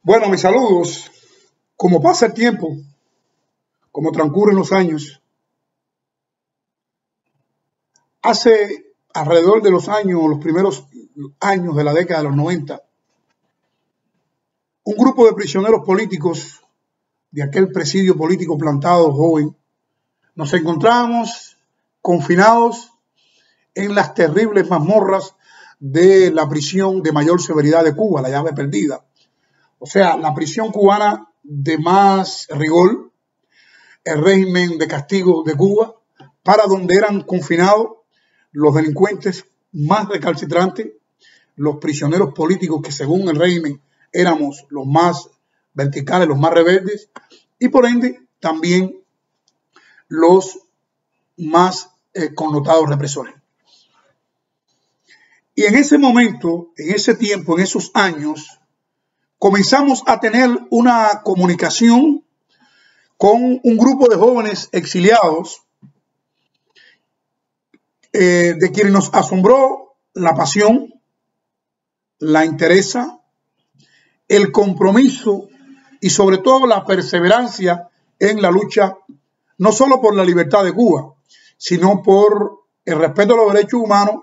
Bueno, mis saludos. Como pasa el tiempo, como transcurren los años, hace alrededor de los primeros años de la década de los 90, un grupo de prisioneros políticos de aquel presidio político plantado joven, nos encontrábamos confinados en las terribles mazmorras de la prisión de mayor severidad de Cuba, la llave perdida. O sea, la prisión cubana de más rigor, el régimen de castigo de Cuba, para donde eran confinados los delincuentes más recalcitrantes, los prisioneros políticos que según el régimen éramos los más verticales, los más rebeldes, y por ende también los más connotados represores. Y en ese momento, en ese tiempo, en esos años, comenzamos a tener una comunicación con un grupo de jóvenes exiliados de quienes nos asombró la pasión, la entereza, el compromiso y sobre todo la perseverancia en la lucha, no solo por la libertad de Cuba, sino por el respeto a los derechos humanos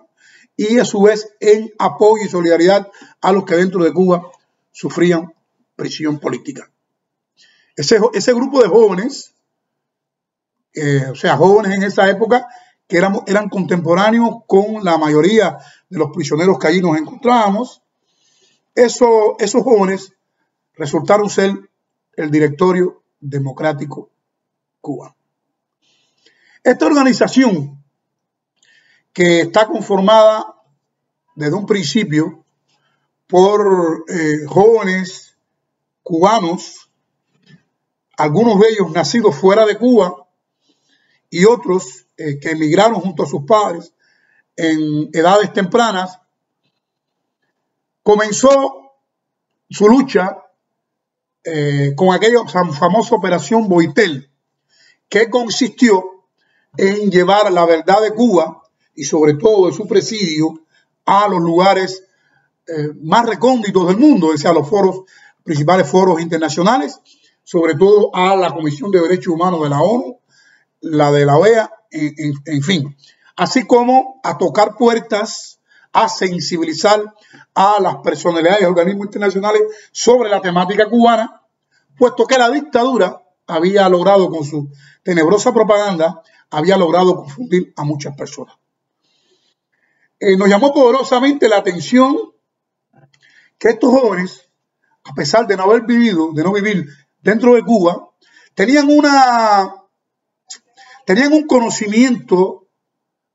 y a su vez en apoyo y solidaridad a los que dentro de Cuba sufrían prisión política. Ese grupo de jóvenes, o sea, jóvenes en esa época que eran contemporáneos con la mayoría de los prisioneros que allí nos encontrábamos, esos jóvenes resultaron ser el Directorio Democrático Cubano. Esta organización, que está conformada desde un principio por jóvenes cubanos, algunos de ellos nacidos fuera de Cuba y otros que emigraron junto a sus padres en edades tempranas, comenzó su lucha con aquella famosa operación Boitel, que consistió en llevar la verdad de Cuba y sobre todo de su presidio a los lugares más recónditos del mundo, es decir, a los principales foros internacionales, sobre todo a la Comisión de Derechos Humanos de la ONU, la de la OEA, en fin, así como a tocar puertas, a sensibilizar a las personalidades y organismos internacionales sobre la temática cubana, puesto que la dictadura había logrado, con su tenebrosa propaganda, había logrado confundir a muchas personas. Nos llamó poderosamente la atención que estos jóvenes, a pesar de no haber vivido, de no vivir dentro de Cuba, tenían un conocimiento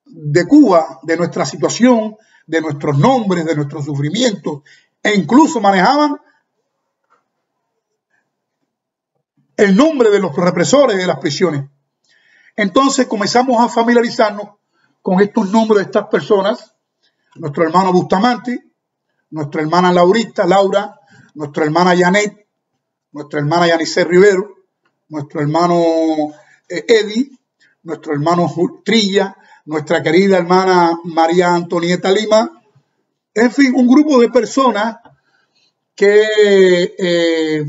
de Cuba, de nuestra situación, de nuestros nombres, de nuestros sufrimientos, e incluso manejaban el nombre de los represores de las prisiones. Entonces comenzamos a familiarizarnos con estos nombres de estas personas: nuestro hermano Bustamante, nuestra hermana Laura, nuestra hermana Janet, nuestra hermana Yanice Rivero, nuestro hermano Eddie, nuestro hermano Trilla, nuestra querida hermana María Antonieta Lima, en fin, un grupo de personas que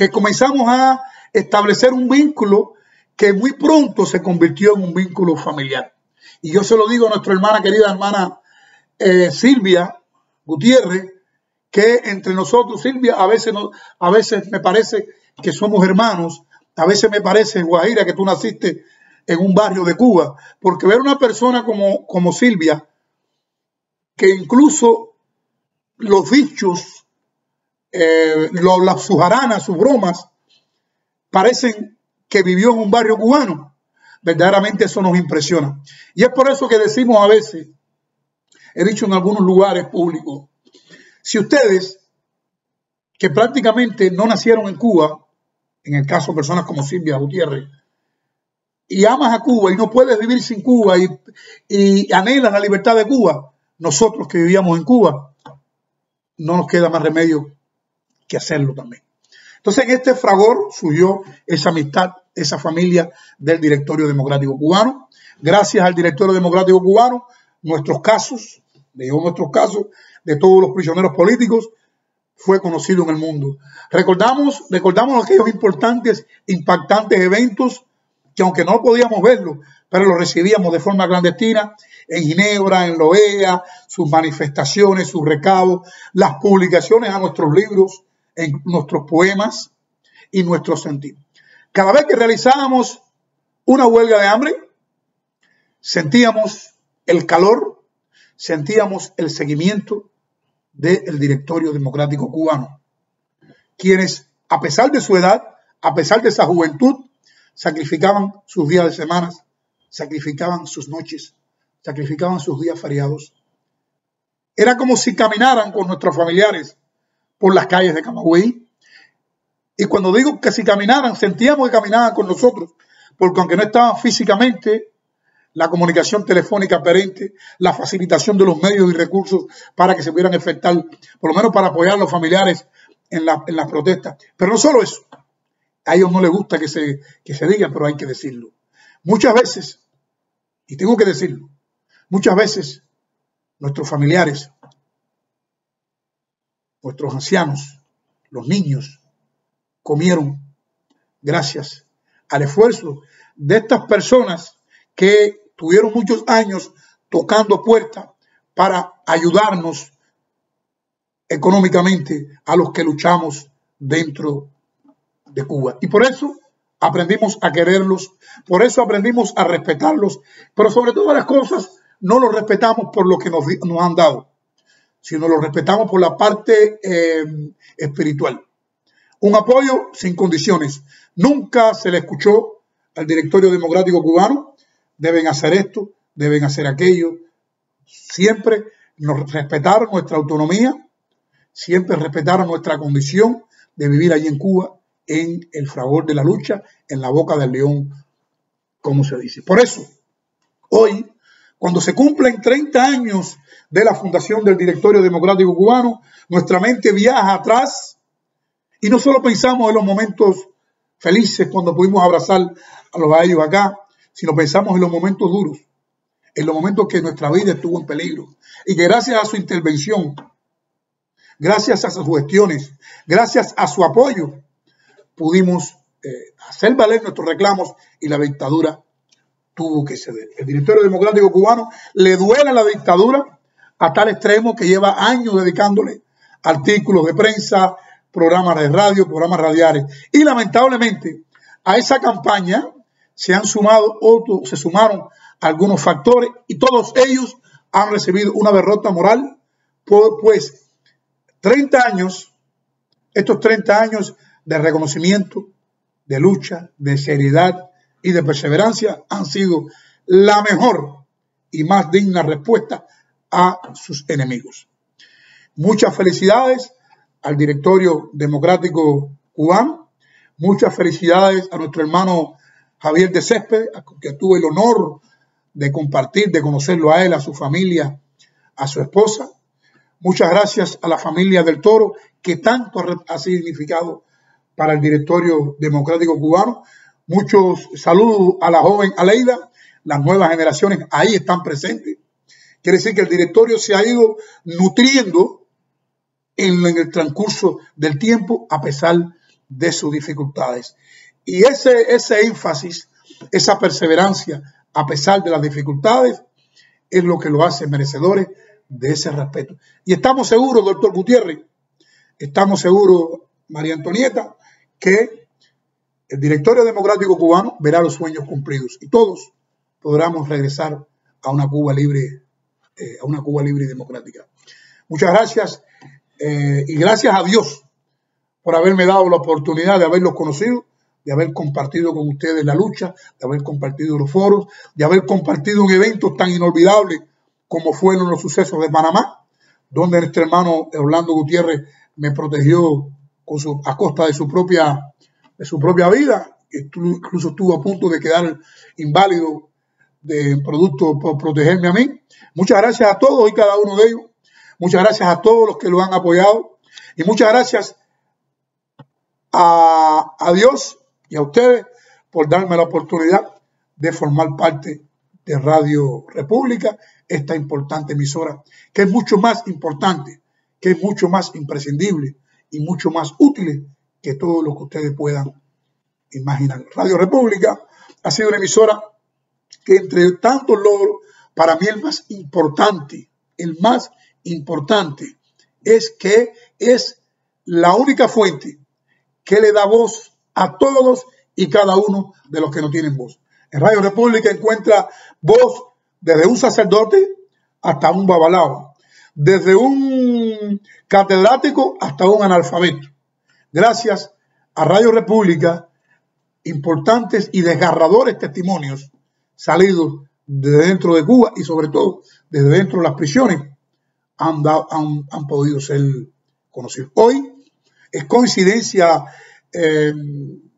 comenzamos a establecer un vínculo que muy pronto se convirtió en un vínculo familiar. Y yo se lo digo a nuestra hermana, querida hermana Silvia Gutiérrez, que entre nosotros, Silvia, a veces me parece que somos hermanos, a veces me parece, Guajira, que tú naciste en un barrio de Cuba, porque ver una persona como Silvia, que incluso los dichos, sus jaranas, sus bromas, parecen que vivió en un barrio cubano, verdaderamente eso nos impresiona. Y es por eso que decimos a veces, he dicho en algunos lugares públicos, si ustedes, que prácticamente no nacieron en Cuba, en el caso de personas como Silvia Gutiérrez, y amas a Cuba y no puedes vivir sin Cuba y anhelas la libertad de Cuba, nosotros que vivíamos en Cuba, no nos queda más remedio que hacerlo también. Entonces en este fragor surgió esa amistad, esa familia del Directorio Democrático Cubano. Gracias al Directorio Democrático Cubano, nuestros casos de todos los prisioneros políticos fue conocido en el mundo. Recordamos aquellos importantes, impactantes eventos que, aunque no podíamos verlo, pero lo recibíamos de forma clandestina en Ginebra, en Loea, sus manifestaciones, sus recabos, las publicaciones a nuestros libros, en nuestros poemas y nuestros sentidos. Cada vez que realizábamos una huelga de hambre, sentíamos el calor, sentíamos el seguimiento del Directorio Democrático Cubano, quienes, a pesar de su edad, a pesar de esa juventud, sacrificaban sus días de semana, sacrificaban sus noches, sacrificaban sus días feriados. Era como si caminaran con nuestros familiares por las calles de Camagüey. Y cuando digo que si caminaran, sentíamos que caminaban con nosotros, porque aunque no estaban físicamente, la comunicación telefónica perenne, la facilitación de los medios y recursos para que se pudieran efectuar, por lo menos para apoyar a los familiares en las protestas. Pero no solo eso, a ellos no les gusta que se diga, pero hay que decirlo. Muchas veces, y tengo que decirlo, muchas veces nuestros familiares, nuestros ancianos, los niños, comieron gracias al esfuerzo de estas personas que tuvieron muchos años tocando puertas para ayudarnos económicamente a los que luchamos dentro de Cuba. Y por eso aprendimos a quererlos, por eso aprendimos a respetarlos, pero sobre todas las cosas no los respetamos por lo que nos han dado, sino los respetamos por la parte espiritual. Un apoyo sin condiciones. Nunca se le escuchó al Directorio Democrático Cubano: deben hacer esto, deben hacer aquello. Siempre nos respetaron nuestra autonomía, siempre respetaron nuestra condición de vivir allí en Cuba, en el fragor de la lucha, en la boca del león, como se dice. Por eso, hoy, cuando se cumplen 30 años de la fundación del Directorio Democrático Cubano, nuestra mente viaja atrás y no solo pensamos en los momentos felices cuando pudimos abrazar a ellos acá, sino pensamos en los momentos duros, en los momentos que nuestra vida estuvo en peligro y que gracias a su intervención, gracias a sus gestiones, gracias a su apoyo, pudimos hacer valer nuestros reclamos y la dictadura tuvo que ceder. El Directorio Democrático Cubano le duele a la dictadura a tal extremo que lleva años dedicándole artículos de prensa, programas de radio, programas radiales. Y lamentablemente a esa campaña se sumaron algunos factores y todos ellos han recibido una derrota moral, pues 30 años, estos 30 años de reconocimiento, de lucha, de seriedad y de perseverancia han sido la mejor y más digna respuesta a sus enemigos. Muchas felicidades al Directorio Democrático Cubano, muchas felicidades a nuestro hermano Javier de Céspedes, que tuve el honor de compartir, de conocerlo a él, a su familia, a su esposa. Muchas gracias a la familia del Toro, que tanto ha significado para el Directorio Democrático Cubano. Muchos saludos a la joven Aleida, las nuevas generaciones ahí están presentes. Quiere decir que el directorio se ha ido nutriendo en el transcurso del tiempo a pesar de sus dificultades. Y ese énfasis, esa perseverancia a pesar de las dificultades, es lo que lo hace merecedores de ese respeto. Y estamos seguros, doctor Gutiérrez, estamos seguros, María Antonieta, que el Directorio Democrático Cubano verá los sueños cumplidos y todos podremos regresar a una Cuba libre, y democrática. Muchas gracias y gracias a Dios por haberme dado la oportunidad de haberlos conocido, de haber compartido con ustedes la lucha, de haber compartido los foros, de haber compartido un evento tan inolvidable como fueron los sucesos de Panamá, donde nuestro hermano Orlando Gutiérrez me protegió a costa de su propia vida, incluso estuvo a punto de quedar inválido de producto por protegerme a mí. Muchas gracias a todos y cada uno de ellos. Muchas gracias a todos los que lo han apoyado. Y muchas gracias a Dios y a ustedes por darme la oportunidad de formar parte de Radio República, esta importante emisora, que es mucho más importante, que es mucho más imprescindible y mucho más útiles que todo lo que ustedes puedan imaginar. Radio República ha sido una emisora que, entre tantos logros, para mí el más importante es que es la única fuente que le da voz a todos y cada uno de los que no tienen voz. En Radio República encuentra voz desde un sacerdote hasta un babalao, desde un catedrático hasta un analfabeto. Gracias a Radio República, importantes y desgarradores testimonios salidos de dentro de Cuba y sobre todo desde dentro de las prisiones han podido ser conocidos. Hoy es coincidencia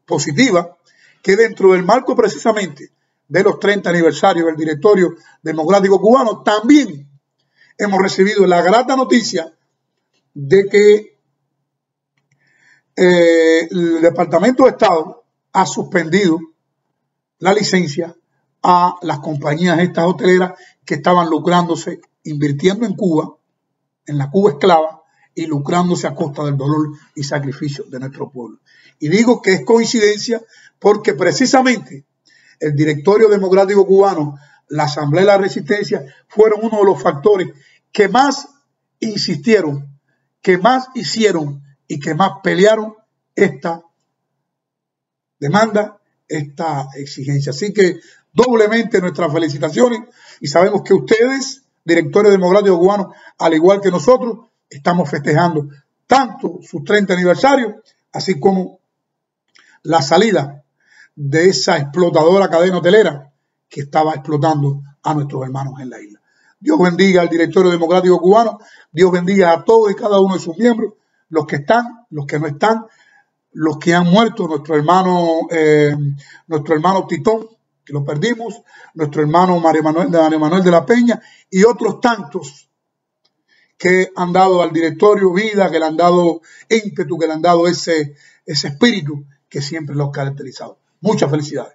positiva que dentro del marco precisamente de los 30 aniversarios del Directorio Democrático Cubano también hemos recibido la grata noticia de que el Departamento de Estado ha suspendido la licencia a las compañías estas hoteleras que estaban lucrándose, invirtiendo en Cuba, en la Cuba esclava, y lucrándose a costa del dolor y sacrificio de nuestro pueblo. Y digo que es coincidencia porque precisamente el Directorio Democrático Cubano, la Asamblea de la Resistencia, fueron uno de los factores que más insistieron, que más hicieron y que más pelearon esta demanda, esta exigencia. Así que doblemente nuestras felicitaciones, y sabemos que ustedes, Directorio Democrático Cubano, al igual que nosotros, estamos festejando tanto su 30 aniversario, así como la salida de esa explotadora cadena hotelera que estaba explotando a nuestros hermanos en la isla. Dios bendiga al Directorio Democrático Cubano, Dios bendiga a todos y cada uno de sus miembros, los que están, los que no están, los que han muerto, nuestro hermano Titón, que lo perdimos, nuestro hermano Mario Manuel de la Peña y otros tantos que han dado al directorio vida, que le han dado ímpetu, que le han dado ese espíritu que siempre los ha caracterizado. Muchas felicidades.